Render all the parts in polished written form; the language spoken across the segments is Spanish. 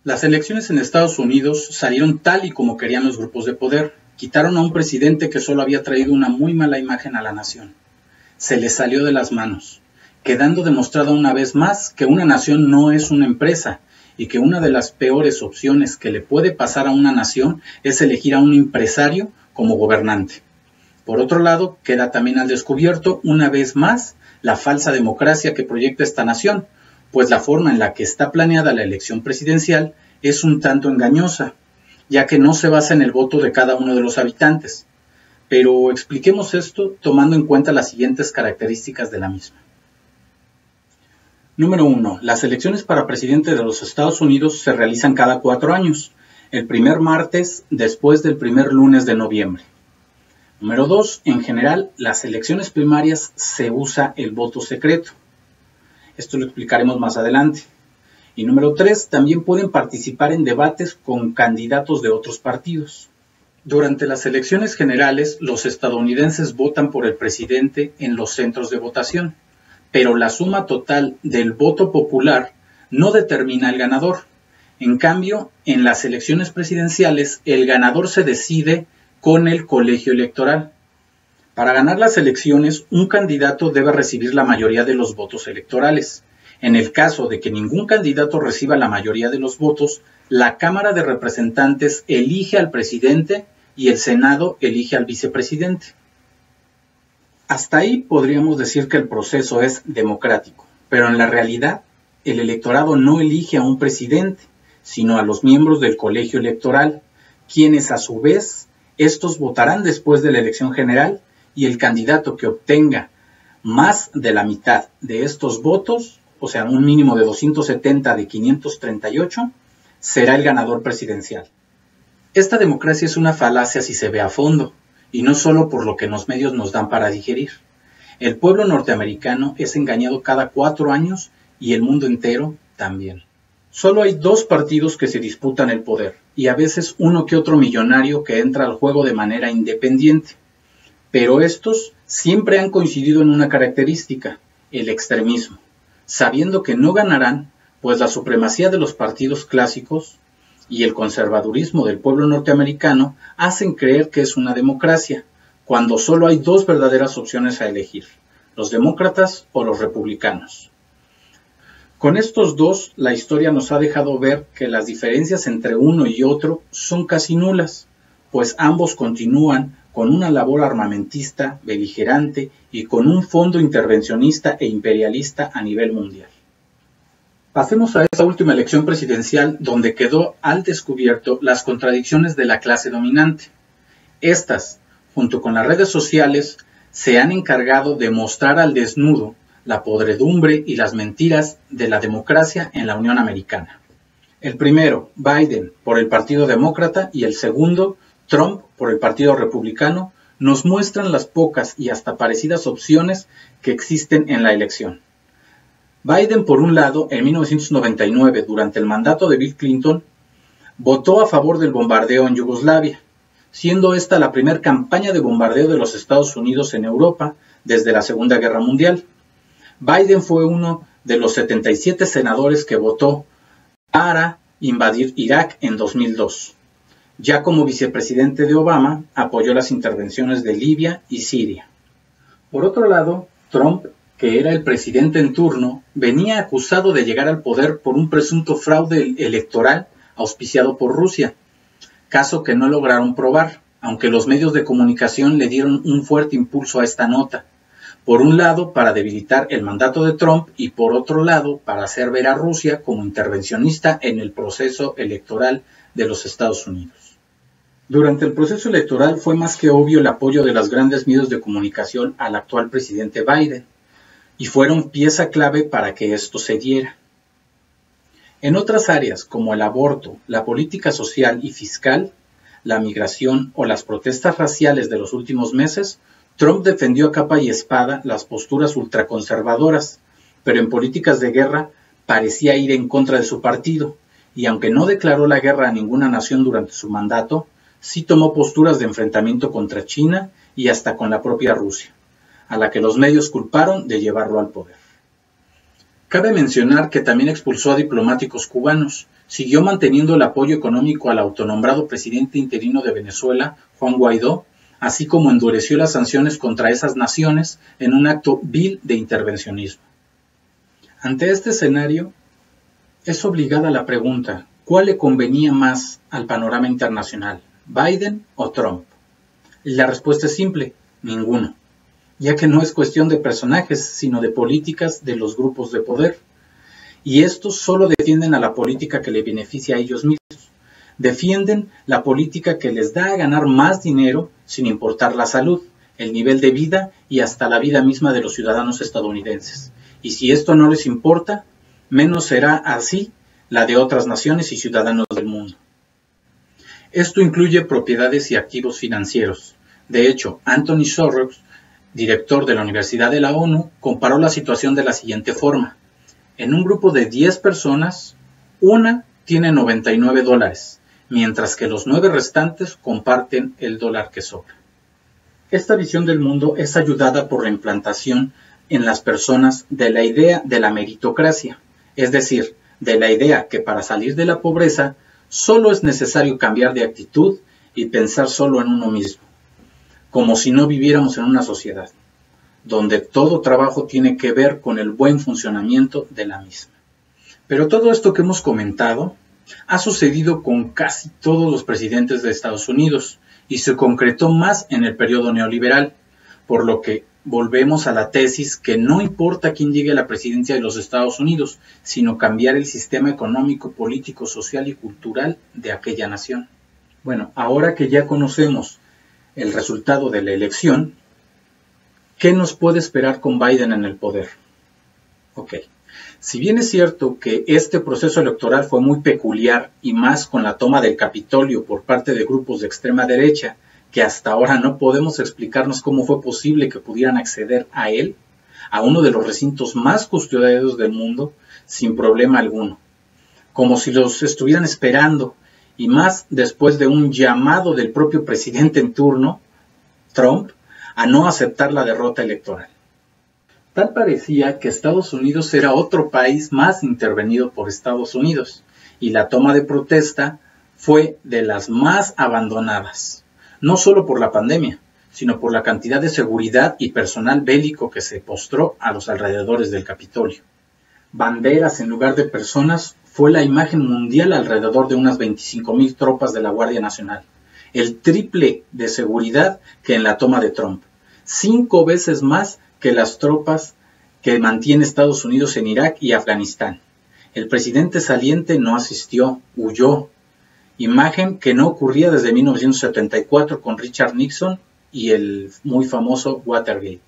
Las elecciones en Estados Unidos salieron tal y como querían los grupos de poder. Quitaron a un presidente que solo había traído una muy mala imagen a la nación. Se les salió de las manos, quedando demostrado una vez más que una nación no es una empresa y que una de las peores opciones que le puede pasar a una nación es elegir a un empresario como gobernante. Por otro lado, queda también al descubierto una vez más la falsa democracia que proyecta esta nación, pues la forma en la que está planeada la elección presidencial es un tanto engañosa, ya que no se basa en el voto de cada uno de los habitantes. Pero expliquemos esto tomando en cuenta las siguientes características de la misma. Número 1. Las elecciones para presidente de los Estados Unidos se realizan cada 4 años, el primer martes después del primer lunes de noviembre. Número 2. En general, las elecciones primarias se usa el voto secreto. Esto lo explicaremos más adelante. Y número 3. También pueden participar en debates con candidatos de otros partidos. Durante las elecciones generales, los estadounidenses votan por el presidente en los centros de votación, pero la suma total del voto popular no determina el ganador. En cambio, en las elecciones presidenciales, el ganador se decide con el colegio electoral. Para ganar las elecciones, un candidato debe recibir la mayoría de los votos electorales. En el caso de que ningún candidato reciba la mayoría de los votos, la Cámara de Representantes elige al presidente y el Senado elige al vicepresidente. Hasta ahí podríamos decir que el proceso es democrático, pero en la realidad el electorado no elige a un presidente, sino a los miembros del colegio electoral, quienes a su vez estos votarán después de la elección general y el candidato que obtenga más de la mitad de estos votos, o sea, un mínimo de 270 de 538, será el ganador presidencial. Esta democracia es una falacia si se ve a fondo, y no solo por lo que los medios nos dan para digerir. El pueblo norteamericano es engañado cada 4 años y el mundo entero también. Solo hay 2 partidos que se disputan el poder, y a veces uno que otro millonario que entra al juego de manera independiente. Pero estos siempre han coincidido en una característica, el extremismo, sabiendo que no ganarán, pues la supremacía de los partidos clásicos y el conservadurismo del pueblo norteamericano hacen creer que es una democracia, cuando solo hay 2 verdaderas opciones a elegir, los demócratas o los republicanos. Con estos dos, la historia nos ha dejado ver que las diferencias entre uno y otro son casi nulas, pues ambos continúan con una labor armamentista, beligerante y con un fondo intervencionista e imperialista a nivel mundial. Pasemos a esta última elección presidencial donde quedó al descubierto las contradicciones de la clase dominante. Estas, junto con las redes sociales, se han encargado de mostrar al desnudo la podredumbre y las mentiras de la democracia en la Unión Americana. El primero, Biden, por el Partido Demócrata, y el segundo, Trump, por el Partido Republicano, nos muestran las pocas y hasta parecidas opciones que existen en la elección. Biden, por un lado, en 1999, durante el mandato de Bill Clinton, votó a favor del bombardeo en Yugoslavia, siendo esta la primera campaña de bombardeo de los Estados Unidos en Europa desde la Segunda Guerra Mundial. Biden fue uno de los 77 senadores que votó para invadir Irak en 2002. Ya como vicepresidente de Obama, apoyó las intervenciones de Libia y Siria. Por otro lado, Trump, que era el presidente en turno, venía acusado de llegar al poder por un presunto fraude electoral auspiciado por Rusia, caso que no lograron probar, aunque los medios de comunicación le dieron un fuerte impulso a esta nota. Por un lado, para debilitar el mandato de Trump y por otro lado, para hacer ver a Rusia como intervencionista en el proceso electoral de los Estados Unidos. Durante el proceso electoral fue más que obvio el apoyo de los grandes medios de comunicación al actual presidente Biden, y fueron pieza clave para que esto se diera. En otras áreas, como el aborto, la política social y fiscal, la migración o las protestas raciales de los últimos meses, Trump defendió a capa y espada las posturas ultraconservadoras, pero en políticas de guerra parecía ir en contra de su partido, y aunque no declaró la guerra a ninguna nación durante su mandato, sí tomó posturas de enfrentamiento contra China y hasta con la propia Rusia, a la que los medios culparon de llevarlo al poder. Cabe mencionar que también expulsó a diplomáticos cubanos, siguió manteniendo el apoyo económico al autonombrado presidente interino de Venezuela, Juan Guaidó, así como endureció las sanciones contra esas naciones en un acto vil de intervencionismo. Ante este escenario, es obligada la pregunta, ¿cuál le convenía más al panorama internacional, Biden o Trump? Y la respuesta es simple, ninguno, ya que no es cuestión de personajes, sino de políticas de los grupos de poder. Y estos solo defienden a la política que le beneficia a ellos mismos. Defienden la política que les da a ganar más dinero sin importar la salud, el nivel de vida y hasta la vida misma de los ciudadanos estadounidenses. Y si esto no les importa, menos será así la de otras naciones y ciudadanos del mundo. Esto incluye propiedades y activos financieros. De hecho, Anthony Soros, director de la Universidad de la ONU, comparó la situación de la siguiente forma. En un grupo de 10 personas, una tiene $99, mientras que los 9 restantes comparten el dólar que sobra. Esta visión del mundo es ayudada por la implantación en las personas de la idea de la meritocracia, es decir, de la idea que para salir de la pobreza solo es necesario cambiar de actitud y pensar solo en uno mismo, como si no viviéramos en una sociedad, donde todo trabajo tiene que ver con el buen funcionamiento de la misma. Pero todo esto que hemos comentado ha sucedido con casi todos los presidentes de Estados Unidos y se concretó más en el periodo neoliberal, por lo que volvemos a la tesis que no importa quién llegue a la presidencia de los Estados Unidos, sino cambiar el sistema económico, político, social y cultural de aquella nación. Bueno, ahora que ya conocemos el resultado de la elección, ¿qué nos puede esperar con Biden en el poder? Ok, si bien es cierto que este proceso electoral fue muy peculiar y más con la toma del Capitolio por parte de grupos de extrema derecha, que hasta ahora no podemos explicarnos cómo fue posible que pudieran acceder a él, a uno de los recintos más custodiados del mundo, sin problema alguno, como si los estuvieran esperando, y más después de un llamado del propio presidente en turno, Trump, a no aceptar la derrota electoral. Tal parecía que Estados Unidos era otro país más intervenido por Estados Unidos, y la toma de protesta fue de las más abandonadas. No solo por la pandemia, sino por la cantidad de seguridad y personal bélico que se postró a los alrededores del Capitolio. Banderas en lugar de personas fue la imagen mundial alrededor de unas 25,000 tropas de la Guardia Nacional, el triple de seguridad que en la toma de Trump, 5 veces más que las tropas que mantiene Estados Unidos en Irak y Afganistán. El presidente saliente no asistió, huyó. Imagen que no ocurría desde 1974 con Richard Nixon y el muy famoso Watergate.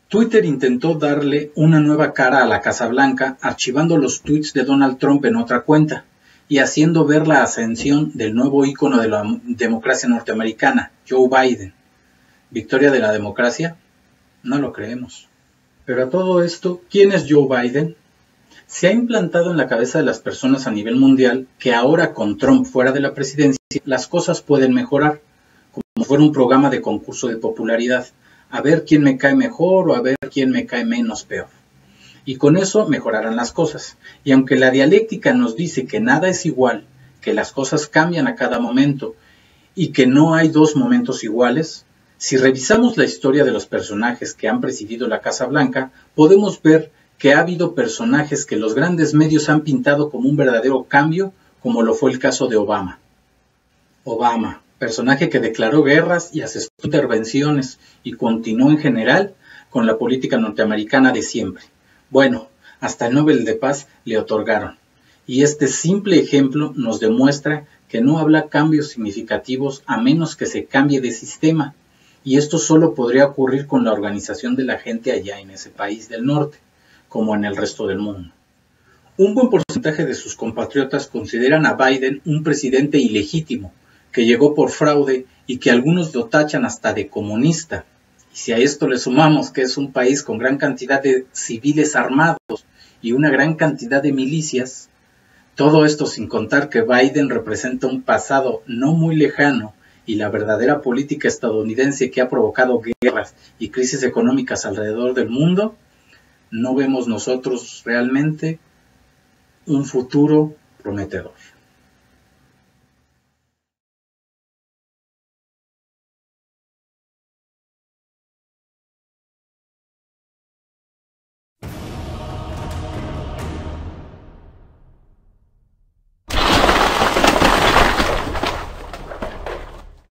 Twitter intentó darle una nueva cara a la Casa Blanca archivando los tweets de Donald Trump en otra cuenta y haciendo ver la ascensión del nuevo ícono de la democracia norteamericana, Joe Biden. ¿Victoria de la democracia? No lo creemos. Pero a todo esto, ¿quién es Joe Biden? Se ha implantado en la cabeza de las personas a nivel mundial que ahora con Trump fuera de la presidencia las cosas pueden mejorar, como si fuera un programa de concurso de popularidad, a ver quién me cae mejor o a ver quién me cae menos peor. Y con eso mejorarán las cosas. Y aunque la dialéctica nos dice que nada es igual, que las cosas cambian a cada momento y que no hay dos momentos iguales, si revisamos la historia de los personajes que han presidido la Casa Blanca, podemos ver que ha habido personajes que los grandes medios han pintado como un verdadero cambio, como lo fue el caso de Obama. Obama, personaje que declaró guerras y asesoró intervenciones y continuó en general con la política norteamericana de siempre. Bueno, hasta el Nobel de Paz le otorgaron. Y este simple ejemplo nos demuestra que no habrá cambios significativos a menos que se cambie de sistema. Y esto solo podría ocurrir con la organización de la gente allá en ese país del norte, como en el resto del mundo. Un buen porcentaje de sus compatriotas consideran a Biden un presidente ilegítimo, que llegó por fraude y que algunos lo tachan hasta de comunista. Y si a esto le sumamos que es un país con gran cantidad de civiles armados y una gran cantidad de milicias, todo esto sin contar que Biden representa un pasado no muy lejano y la verdadera política estadounidense que ha provocado guerras y crisis económicas alrededor del mundo, no vemos nosotros realmente un futuro prometedor.